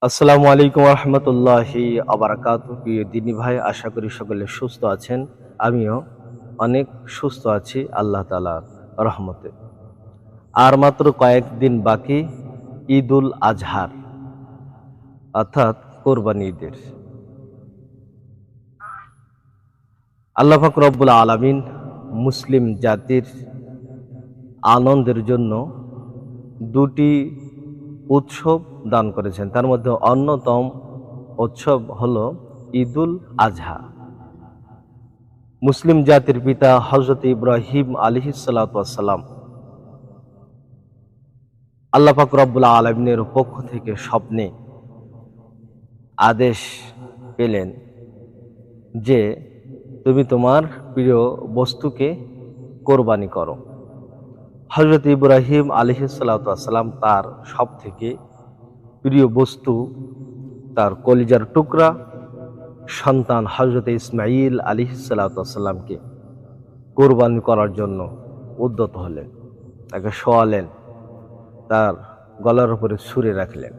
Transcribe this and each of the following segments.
আসসালামু আলাইকুম রহমতুল্লাহি আবরাকাতু। প্রিয় দিনী ভাই, আশা করি সকলে সুস্থ আছেন। আমিও অনেক সুস্থ আছি আল্লাহ তাআলার রহমতে। আর মাত্র কয়েকদিন বাকি ঈদুল আজহার, অর্থাৎ কোরবানি ঈদের। আল্লাহ পাক রব্বুল আলামিন মুসলিম জাতির আনন্দের জন্য দুটি উৎসব দান করেছেন। তার মধ্যে অন্যতম উৎসব হলো ঈদুল আজহা। মুসলিম জাতির পিতা হযরত ইব্রাহিম আলাইহিস সালাতু ওয়াস সালাম আল্লাহ পাক রব্বুল আলামিনের পক্ষ থেকে স্বপ্নে আদেশ পেলেন যে তুমি তোমার প্রিয় বস্তুকে কোরবানি করো। হযরত ইব্রাহিম আলাইহিস সালাতু ওয়াস সালাম তার সবথেকে প্রিয় বস্তু, তার কলিজার টুকরা সন্তান হযরত ইসমাঈল আলাইহিস সালাতু ওয়াস সালামকে কোরবানি করার জন্য উদ্যত হলেন। তাকে শোয়ালেন, তার গলার উপরে ছুঁড়ে রাখলেন।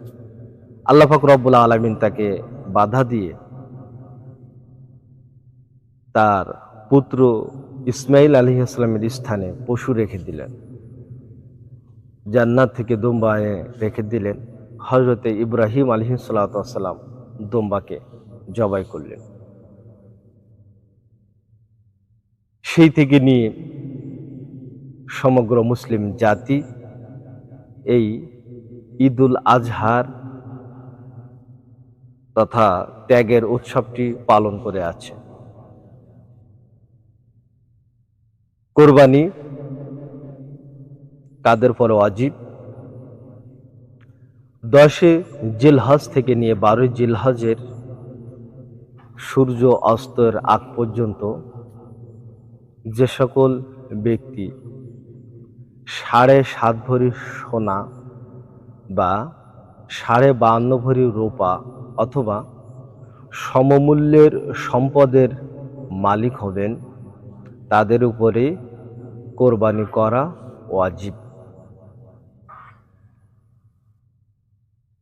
আল্লাহ পাক রব্বুল আলামিন তাকে বাধা দিয়ে তার পুত্র ইসমাঈল আলাইহিস সালামের স্থানে পশু রেখে দিলেন। জান্নাত থেকে দুম্বা রেখে দিলেন। হযরতে ইব্রাহিম আলাইহিস সালাতু ওয়াস সালাম দুম্বাকে জবাই করলেন। সেই থেকে নিয়ে সমগ্র মুসলিম জাতি এই ঈদুল আজহার তথা ত্যাগের উৎসবটি পালন করে আছে। কোরবানি কাদের পর ওয়াজিব? 10 জিলহজ থেকে নিয়ে 12 জিলহজের সূর্য অস্তের আগ পর্যন্ত যে সকল ব্যক্তি 7.5 ভরি সোনা বা 52.5 ভরি রূপা অথবা সমমূল্যের সম্পদের মালিক হবেন, তাদের উপরে কোরবানি করা ওয়াজিব।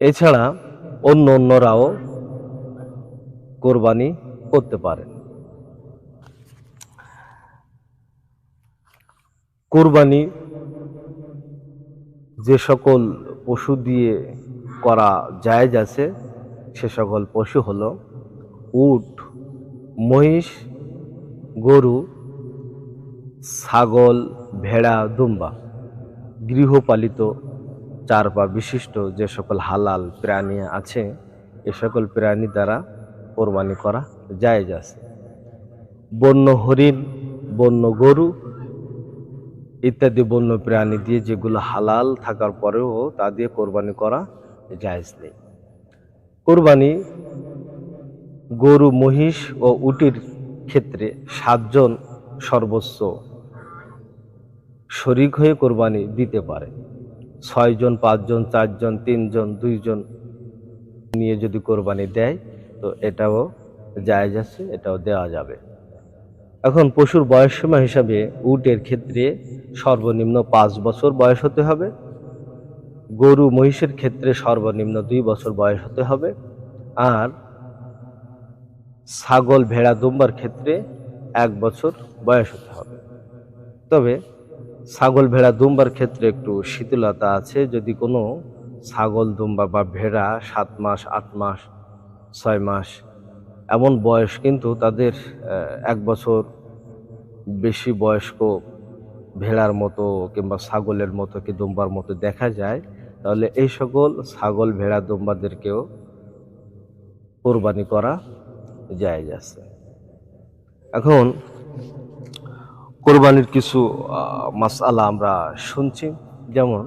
এছাড়া অন্যরাও কোরবানি করতে পারেন। কোরবানি যে সকল পশু দিয়ে করা জায়েজ আছে সে সকল পশু হলো উট, মহিষ, গরু, ছাগল, ভেড়া, দুম্বা। গৃহপালিত 4 পা বিশিষ্ট যে সকল হালাল প্রাণী আছে এ সকল প্রাণী দ্বারা কোরবানি করা জায়েজ আছে। বন্য হরিণ, বন্য গরু ইত্যাদি বন্য প্রাণী দিয়ে যেগুলো হালাল থাকার পরেও তা দিয়ে কোরবানি করা জায়েজ নেই। কোরবানি গরু, মহিষ ও উটের ক্ষেত্রে 7 জন সর্বোচ্চ শরীক হয়ে কোরবানি দিতে পারে। 6 জন, 5 জন, 4 জন, 3 জন, 2 জন নিয়ে যদি কোরবানি দেয় তো এটাও জায়েজ আছে, এটাও দেওয়া যাবে। এখন পশুর বয়সসীমা হিসাবে উটের ক্ষেত্রে সর্বনিম্ন 5 বছর বয়স হতে হবে, গরু মহিষের ক্ষেত্রে সর্বনিম্ন 2 বছর বয়স হতে হবে, আর ছাগল, ভেড়া, দুম্বার ক্ষেত্রে 1 বছর বয়স হতে হবে। তবে ছাগল, ভেড়া, দুম্বার ক্ষেত্রে একটু শিথিলতা আছে। যদি কোনো ছাগল, দুম্বা বা ভেড়া 7 মাস, 8 মাস, 6 মাস এমন বয়স, কিন্তু তাদের 1 বছর বেশি বয়স্ক ভেড়ার মতো কিংবা ছাগলের মতো কি দুম্বার মতো দেখা যায়, তাহলে এই সকল ছাগল, ভেড়া, দুম্বাদেরকেও কোরবানি করা জায়েজ আছে। এখন কোরবানির কিছু মাসআলা আমরা শুনছি, যেমন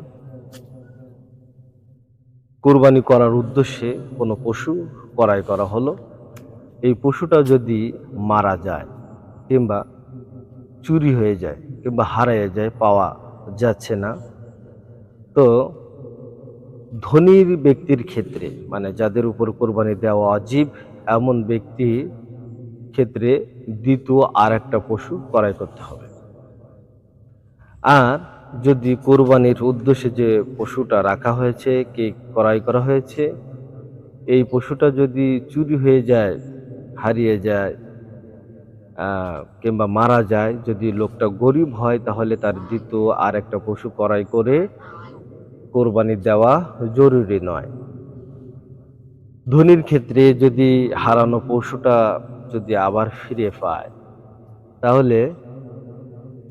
কোরবানি করার উদ্দেশ্যে কোনো পশু ক্রয় করা হলো, এই পশুটা যদি মারা যায় কিংবা চুরি হয়ে যায় কিংবা হারিয়ে যায়, পাওয়া যাচ্ছে না, তো ধনীর ব্যক্তির ক্ষেত্রে, মানে যাদের উপর কোরবানি দেওয়া ওয়াজিব এমন ব্যক্তি ক্ষেত্রে দ্বিতীয় আর একটা পশু ক্রয় করতে হবে। আর যদি কোরবানির উদ্দেশ্যে যে পশুটা রাখা হয়েছে, কে ক্রয় করা হয়েছে, এই পশুটা যদি চুরি হয়ে যায়, হারিয়ে যায় কিংবা মারা যায়, যদি লোকটা গরিব হয় তাহলে তার দ্বিতীয় আর একটা পশু ক্রয় করে কোরবানি দেওয়া জরুরি নয়। ধনীর ক্ষেত্রে যদি হারানো পশুটা যদি আবার ফিরে পায় তাহলে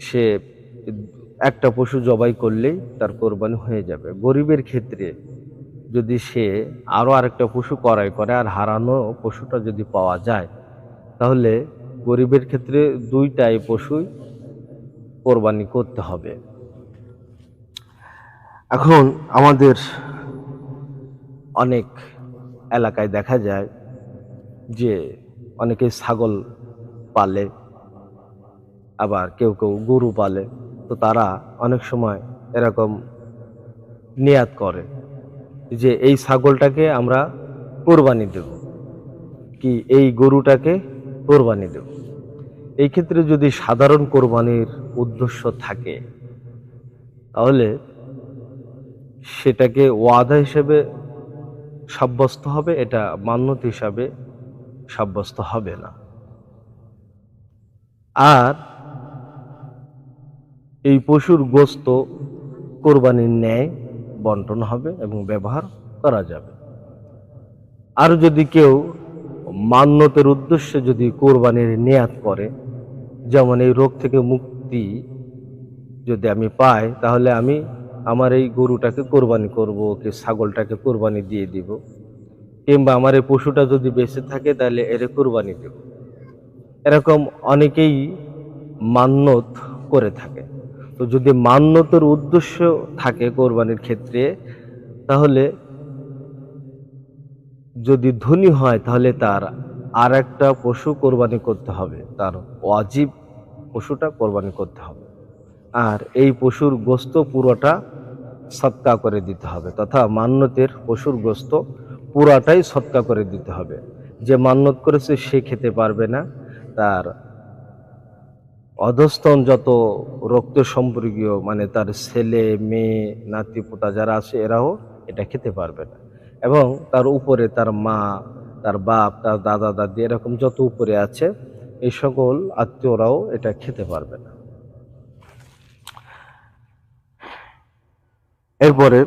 সে একটা পশু জবাই করলেই তার কোরবানি হয়ে যাবে। গরিবের ক্ষেত্রে যদি সে আরো আরেকটা পশু ক্রয় করে আর হারানো পশুটা যদি পাওয়া যায় তাহলে গরিবের ক্ষেত্রে দুইটাই পশুই কোরবানি করতে হবে। এখন আমাদের অনেক এলাকায় দেখা যায় যে অনেকে ছাগল পালে, আবার কেউ কেউ গরু পালে। তো তারা অনেক সময় এরকম নিয়াত করে যে এই ছাগলটাকে আমরা কোরবানি দেব, কি এই গরুটাকে কোরবানি দেব। এই ক্ষেত্রে যদি সাধারণ কোরবানির উদ্দেশ্য থাকে তাহলে সেটাকে ওয়াদা হিসেবে সাব্যস্ত হবে, এটা মান্যত হিসাবে সাব্যস্ত হবে না। আর এই পশুর গোশত কোরবানির ন্যায় বন্টন হবে এবং ব্যবহার করা যাবে। আর যদি কেউ মান্যতের উদ্দেশ্যে যদি কোরবানির নিয়াত করে, যেমন এই রোগ থেকে মুক্তি যদি আমি পাই তাহলে আমি আমার এই গরুটাকে কোরবানি করব, কি ছাগলটাকে কোরবানি দিয়ে দিব, কিংবা আমার এই পশুটা যদি বেঁচে থাকে তাহলে এর কোরবানি দেব। এরকম অনেকেই মান্যত করে থাকে। তো যদি মান্যতের উদ্দেশ্য থাকে কোরবানির ক্ষেত্রে তাহলে যদি ধনী হয় তাহলে তার আর একটা পশু কোরবানি করতে হবে, তার ওয়াজিব পশুটা কোরবানি করতে হবে। আর এই পশুর গোশত পুরোটা সদকা করে দিতে হবে, তথা মান্যতের পশুর গোশত পুরাটাই সদকা করে দিতে হবে। যে মান্যত করেছে সে খেতে পারবে না, তার অধস্তন যত রক্ত সম্পর্কীয় মানে তার ছেলে মেয়ে নাতি পোতা যারা আছে এরাও এটা খেতে পারবে না, এবং তার উপরে তার মা, তার বাপ, তার দাদা দাদি এরকম যত উপরে আছে এই সকল আত্মীয়রাও এটা খেতে পারবে না। এরপরে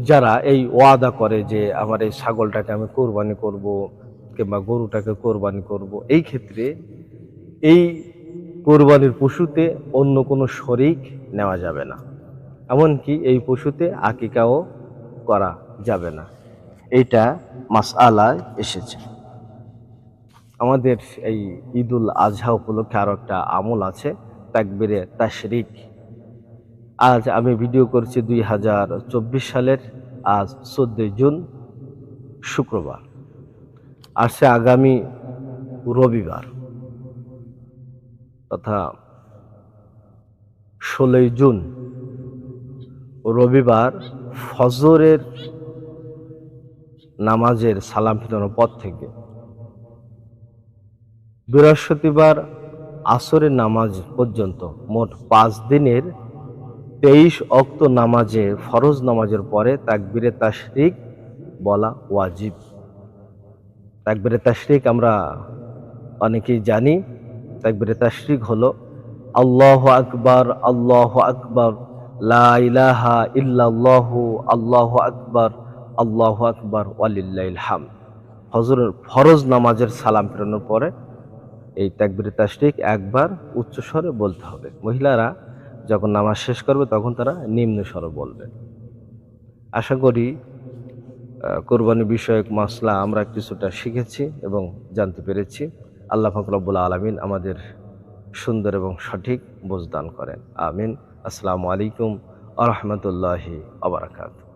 যারা এই ওয়াদা করে যে আমার এই ছাগলটাকে আমি কোরবানি করব কিংবা গরুটাকে কোরবানি করব, এই ক্ষেত্রে এই কোরবানির পশুতে অন্য কোনো শরিক নেওয়া যাবে না, এমনকি এই পশুতে আকিকাও করা যাবে না। এইটা মাসআলায় এসেছে। আমাদের এই ঈদুল আজহা উপলক্ষে আরো একটা আমল আছে, তাকবীরে তাশরিক। আজ আমি ভিডিও করছি 2024 সালের আজ 14 জুন শুক্রবার, আসছে আগামী রবিবার তথা 16 জুন রবিবার ফজরের নামাজের সালাম ফিরানোর পর থেকে বৃহস্পতিবার আসরের নামাজ পর্যন্ত মোট 5 দিনের 23 ওয়াক্ত নামাজে ফরজ নামাজের পরে তাকবীরে তাশরিক বলা ওয়াজিব। তাকবীরে তাশরিক আমরা অনেকেই জানি। তাকবীরে তাশরিক হলো আল্লাহু আকবার, আল্লাহু আকবার, লা ইলাহা ইল্লাল্লাহু, আল্লাহু আকবার, আল্লাহু আকবার, ওয়ালিল্লাহিল হামদ। ফরজ নামাজের সালাম ফেরানোর পরে এই তাকবীরে তাশরিক একবার উচ্চ স্বরে বলতে হবে। মহিলারা যখন নামাজ শেষ করবে তখন তারা নিম্ন স্বরে বলবে। আশা করি কোরবানি বিষয়ক মাসলা আমরা কিছুটা শিখেছি এবং জানতে পেরেছি। আল্লাহ পাক রব্বুল আলামিন আমাদের সুন্দর এবং সঠিক বুঝ দান করেন। আমিন। আসসালামু আলাইকুম ওয়া রাহমাতুল্লাহি ওয়া বারাকাতুহু।